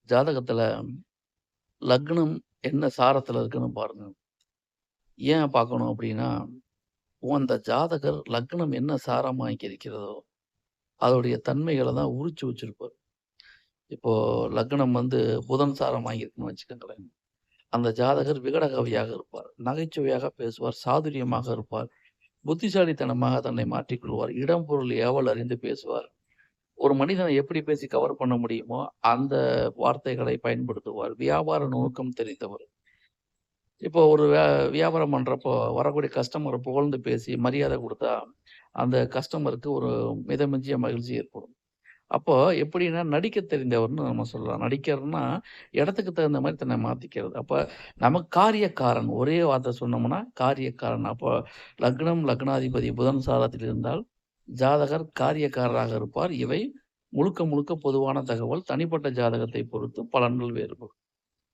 ஜாதகத்துல லக்னம் என்ன சாரத்துல இருக்குன்னு பாருங்க. ஏன் பார்க்கணும் அப்படின்னா, அந்த ஜாதகர் லக்னம் என்ன சாரமா இருக்கிறதோ, அதோடைய தன்மைகள தான் உரிச்சு வச்சிருப்பார். இப்போ லக்னம் புதன் சாரம் வாங்கியிருக்குன்னு வச்சுக்கோங்களேன். அந்த ஜாதகர் விகடகவியாக இருப்பார். நகைச்சுவையாக பேசுவார். சாதுரியமாக இருப்பார். புத்திசாலித்தனமாக தன்னை மாற்றிக்கொள்வார். இடம், பொருள் ஏவல் அறிந்து பேசுவார். ஒரு மனிதனை எப்படி பேசி கவர் பண்ண முடியுமோ, அந்த வார்த்தைகளை பயன்படுத்துவார். வியாபார நுணுக்கம் தெரிந்தவர். இப்போ ஒரு வியாபாரம் பண்றப்போ வரக்கூடிய கஸ்டமர புகழ்ந்து பேசி மரியாதை குடுத்தா, அந்த கஸ்டமருக்கு ஒரு மிதமிஞ்சிய மகிழ்ச்சி ஏற்படும். அப்போ எப்படின்னா, நடிக்க தெரிந்தவர்ன்னு நம்ம சொல்லலாம். நடிகர்னா, இடத்துக்கு தகுந்த மாரி தன்னை மாத்திக்கிறது. அப்ப நமக்கு காரியக்காரன் ஒரே வார்த்தை சொன்னோம்னா, காரியக்காரன். அப்போ லக்னம், லக்னாதிபதி புதன் சாரத்தில் இருந்தால், ஜாதகர் காரியக்காரராக இருப்பார். இவை முழுக்க முழுக்க பொதுவான தகவல். தனிப்பட்ட ஜாதகத்தை பொறுத்து பலன்கள் வேறுபடும்.